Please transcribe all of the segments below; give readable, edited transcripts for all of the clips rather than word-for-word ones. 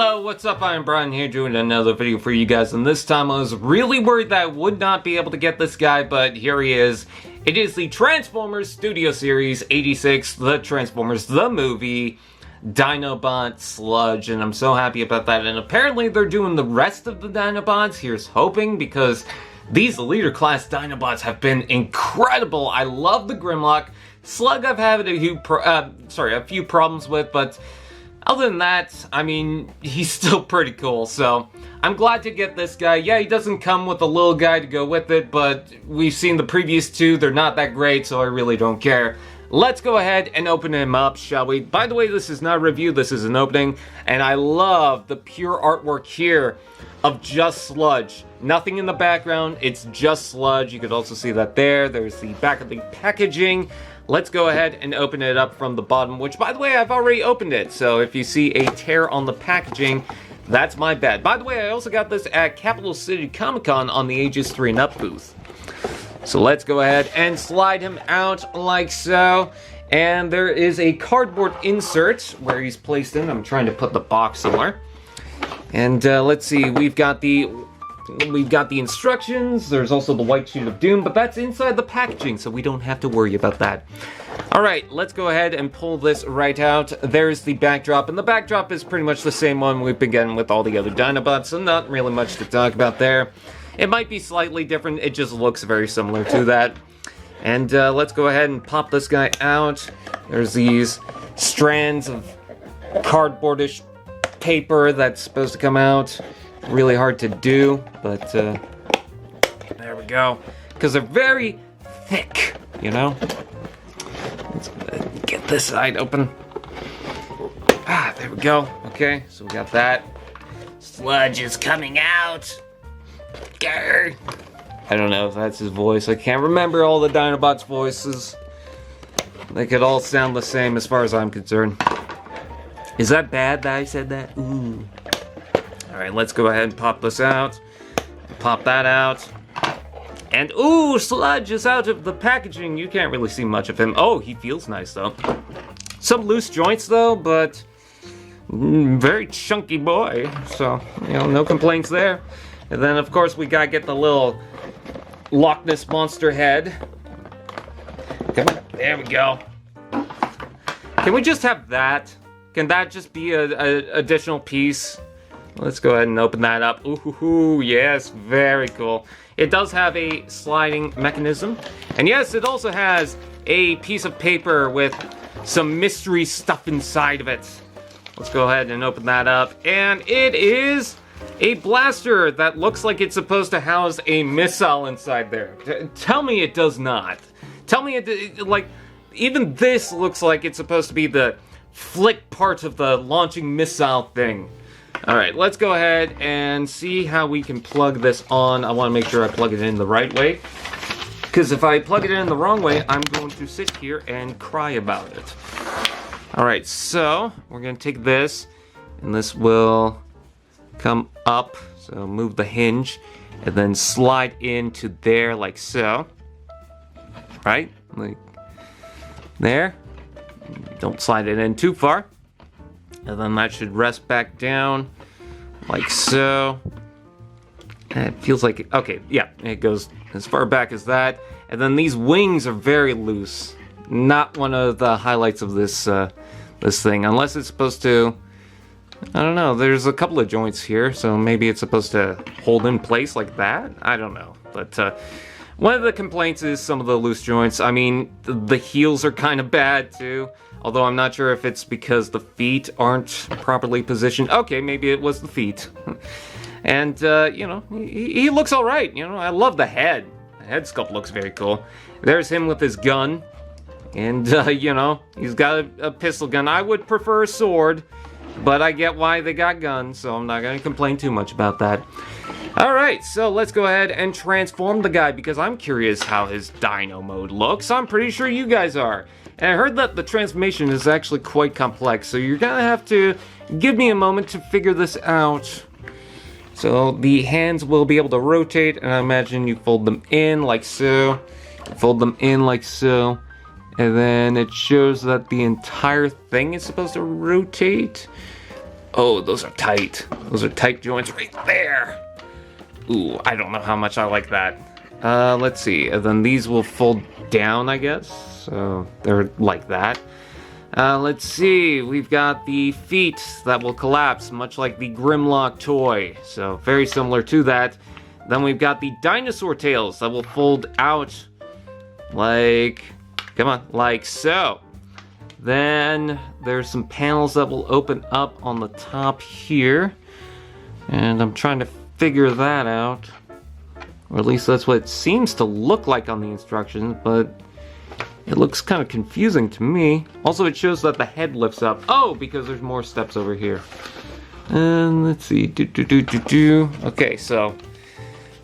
Hello, what's up? I'm Brian here doing another video for you guys, and this time I was really worried that I would not be able to get this guy, but here he is. It is the Transformers Studio Series 86, the Transformers, the movie, Dinobot Sludge, and I'm so happy about that. And apparently they're doing the rest of the Dinobots, here's hoping, because these leader class Dinobots have been incredible. I love the Grimlock. Slug I've had a few problems with, but other than that, I mean, he's still pretty cool, so I'm glad to get this guy. Yeah, he doesn't come with a little guy to go with it, but we've seen the previous two. They're not that great, so I really don't care. Let's go ahead and open him up, shall we? By the way, this is not a review, this is an opening, and I love the pure artwork here of just Sludge. Nothing in the background, it's just Sludge. You could also see that there. There's the back of the packaging. Let's go ahead and open it up from the bottom, which, by the way, I've already opened it. So if you see a tear on the packaging, that's my bad. By the way, I also got this at Capital City Comic-Con on the Ages 3 and Up booth. So let's go ahead and slide him out like so. And there is a cardboard insert where he's placed in. I'm trying to put the box somewhere. And let's see, we've got the instructions. There's also the white sheet of doom, but that's inside the packaging, so we don't have to worry about that. Alright, let's go ahead and pull this right out. There's the backdrop, and the backdrop is pretty much the same one we've been getting with all the other Dinobots, so not really much to talk about there. It might be slightly different, it just looks very similar to that. And let's go ahead and pop this guy out. There's these strands of cardboardish paper that's supposed to come out. Really hard to do, but there we go. Because they're very thick, you know? Let's get this side open. Ah, there we go. Okay, so we got that. Sludge is coming out. Grr. I don't know if that's his voice. I can't remember all the Dinobots' voices. They could all sound the same as far as I'm concerned. Is that bad that I said that? Ooh. Alright, let's go ahead and pop this out. Pop that out. And ooh, Sludge is out of the packaging. You can't really see much of him. Oh, he feels nice though. Some loose joints though, but very chunky boy. So, you know, no complaints there. And then of course we gotta get the little Loch Ness Monster head. Come on, there we go. Can we just have that? Can that just be an additional piece? Let's go ahead and open that up. Ooh, yes, very cool. It does have a sliding mechanism. And yes, it also has a piece of paper with some mystery stuff inside of it. Let's go ahead and open that up. And it is a blaster that looks like it's supposed to house a missile inside there. Tell me it does not. Tell me it, like, even this looks like it's supposed to be the flick part of the launching missile thing. Alright, let's go ahead and see how we can plug this on. I want to make sure I plug it in the right way, because if I plug it in the wrong way, I'm going to sit here and cry about it. Alright, so we're going to take this, and this will come up, so move the hinge, and then slide into there like so. Right? Like there. Don't slide it in too far. And then that should rest back down, like so. And it feels like, okay, yeah, it goes as far back as that. And then these wings are very loose. Not one of the highlights of this this thing, unless it's supposed to, I don't know, there's a couple of joints here, so maybe it's supposed to hold in place like that? I don't know, but one of the complaints is some of the loose joints. I mean, the heels are kind of bad too. Although I'm not sure if it's because the feet aren't properly positioned. Okay, maybe it was the feet. And, you know, he looks alright. You know, I love the head. The head sculpt looks very cool. There's him with his gun. And, you know, he's got a pistol gun. I would prefer a sword, but I get why they got guns, so I'm not going to complain too much about that. Alright, so let's go ahead and transform the guy, because I'm curious how his dino mode looks. I'm pretty sure you guys are. And I heard that the transformation is actually quite complex, so you're gonna have to give me a moment to figure this out. So the hands will be able to rotate, and I imagine you fold them in like so. Fold them in like so. And then it shows that the entire thing is supposed to rotate. Oh, those are tight. Those are tight joints right there. Ooh, I don't know how much I like that. Let's see. And then these will fold down, I guess. So they're like that. Let's see. We've got the feet that will collapse, much like the Grimlock toy. So very similar to that. Then we've got the dinosaur tails that will fold out like, come on, like so. Then there's some panels that will open up on the top here. And I'm trying to figure that out. Or at least that's what it seems to look like on the instructions, but it looks kind of confusing to me. Also, it shows that the head lifts up. Oh, because there's more steps over here. And let's see. Okay, so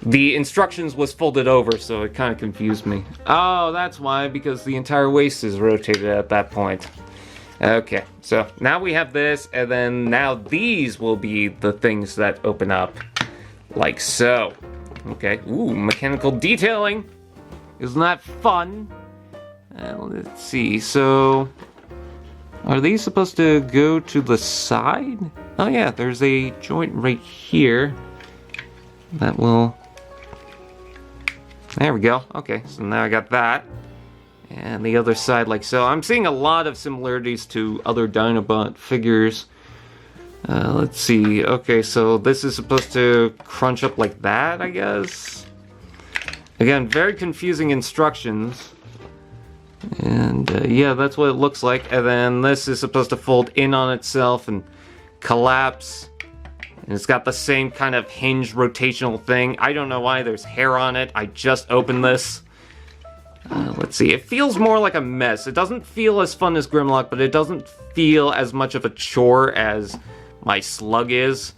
the instructions was folded over, so it kind of confused me. Oh, that's why, because the entire waist is rotated at that point. Okay, so now we have this, and then now these will be the things that open up, like so. Okay, ooh, mechanical detailing. Isn't that fun? Let's see, so are these supposed to go to the side? Oh yeah, there's a joint right here that will... There we go. Okay, so now I got that. And the other side like so. I'm seeing a lot of similarities to other Dinobot figures. Let's see. Okay, so this is supposed to crunch up like that, I guess. Again, very confusing instructions. And yeah, that's what it looks like. And then this is supposed to fold in on itself and collapse. And it's got the same kind of hinged rotational thing. I don't know why there's hair on it. I just opened this. Let's see. It feels more like a mess. It doesn't feel as fun as Grimlock, but it doesn't feel as much of a chore as my Slug is.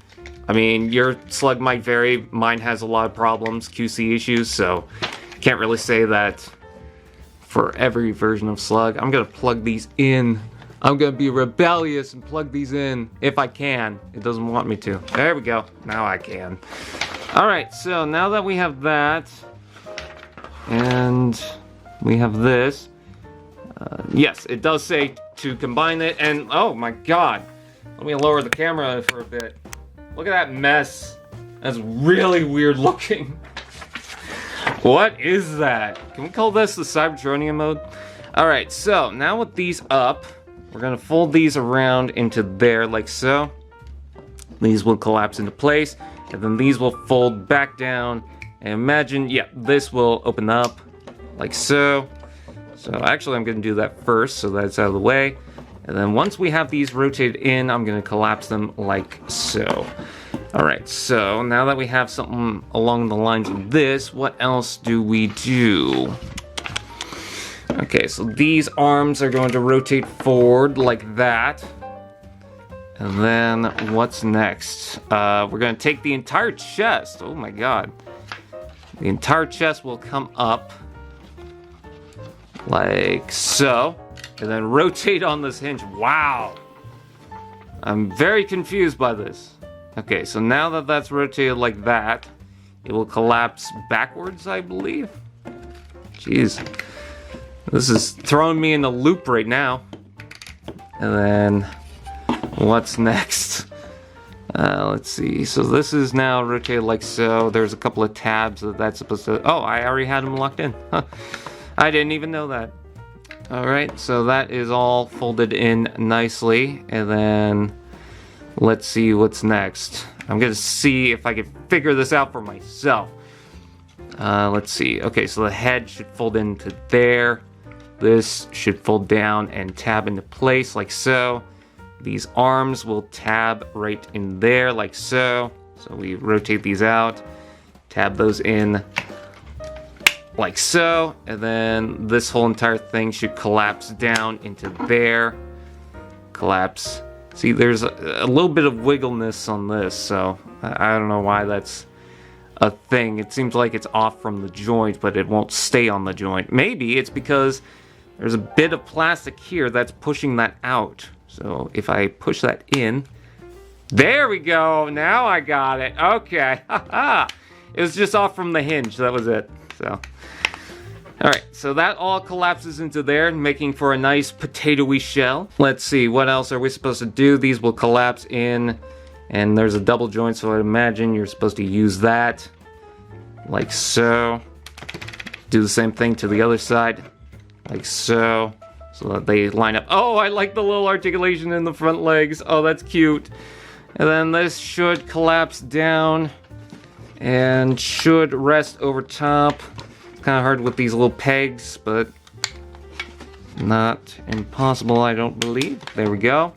I mean, your Slug might vary. Mine has a lot of problems, QC issues, so can't really say that for every version of Slug. I'm gonna plug these in. I'm gonna be rebellious and plug these in if I can. It doesn't want me to. There we go. Now I can. Alright, so now that we have that, and we have this, yes, it does say to combine it, and oh my god. Let me lower the camera for a bit. Look at that mess. That's really weird looking. What is that? Can we call this the Cybertronian mode? Alright, so now with these up, we're going to fold these around into there like so. These will collapse into place, and then these will fold back down. And imagine, yeah, this will open up like so. So actually I'm going to do that first so that's out of the way. And then once we have these rotated in, I'm going to collapse them like so. Alright, so now that we have something along the lines of this, what else do we do? Okay, so these arms are going to rotate forward like that. And then what's next? We're going to take the entire chest. Oh my god. The entire chest will come up like so. And then rotate on this hinge. Wow. I'm very confused by this. Okay, so now that that's rotated like that, it will collapse backwards, I believe. Jeez. This is throwing me in a loop right now. And then, what's next? Let's see. So this is now rotated like so. There's a couple of tabs that's supposed to... Oh, I already had them locked in. Huh. I didn't even know that. Alright, so that is all folded in nicely. And then, let's see what's next. I'm going to see if I can figure this out for myself. Let's see. Okay, so the head should fold into there. This should fold down and tab into place like so. These arms will tab right in there like so. So we rotate these out, tab those in like so, and then this whole entire thing should collapse down into there. Collapse. See, there's a little bit of wiggleness on this, so I don't know why that's a thing. It seems like it's off from the joint, but it won't stay on the joint. Maybe it's because there's a bit of plastic here that's pushing that out. So if I push that in, there we go. Now I got it. Okay. It was just off from the hinge. That was it. So Alright, so that all collapses into there, making for a nice potatoey shell. Let's see, what else are we supposed to do? These will collapse in, and there's a double joint, so I'd imagine you're supposed to use that, like so. Do the same thing to the other side, like so, so that they line up. Oh, I like the little articulation in the front legs. Oh, that's cute. And then this should collapse down and should rest over top. Kind of hard with these little pegs, but not impossible, I don't believe. There we go.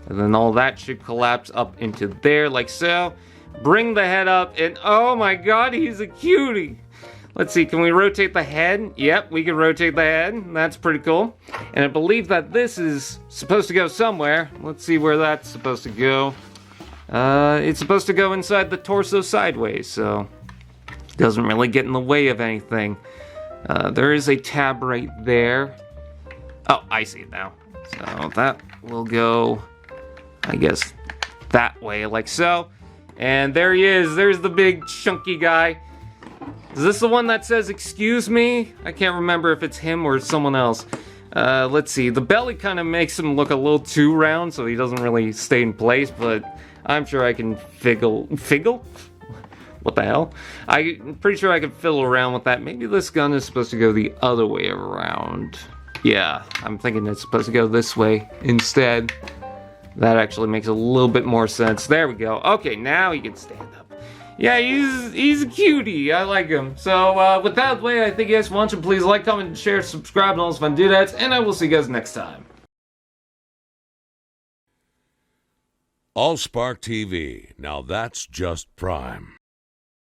And then all that should collapse up into there like so. Bring the head up, and oh my god, he's a cutie. Let's see, can we rotate the head? Yep, we can rotate the head. That's pretty cool. And I believe that this is supposed to go somewhere. Let's see where that's supposed to go. It's supposed to go inside the torso sideways, so doesn't really get in the way of anything. There is a tab right there. Oh, I see it now. So that will go, I guess, that way, like so. And there he is. There's the big chunky guy. Is this the one that says, "Excuse me"? I can't remember if it's him or someone else. Let's see. The belly kind of makes him look a little too round, so he doesn't really stay in place, but I'm sure I can figgle? What the hell? I'm pretty sure I can fiddle around with that. Maybe this gun is supposed to go the other way around. Yeah, I'm thinking it's supposed to go this way instead. That actually makes a little bit more sense. There we go. Okay, now he can stand up. Yeah, he's a cutie. I like him. So, with that out of the way, I think you guys want to please like, comment, share, subscribe, and all those fun doodads, and I will see you guys next time. AllSpark TV. Now that's just prime.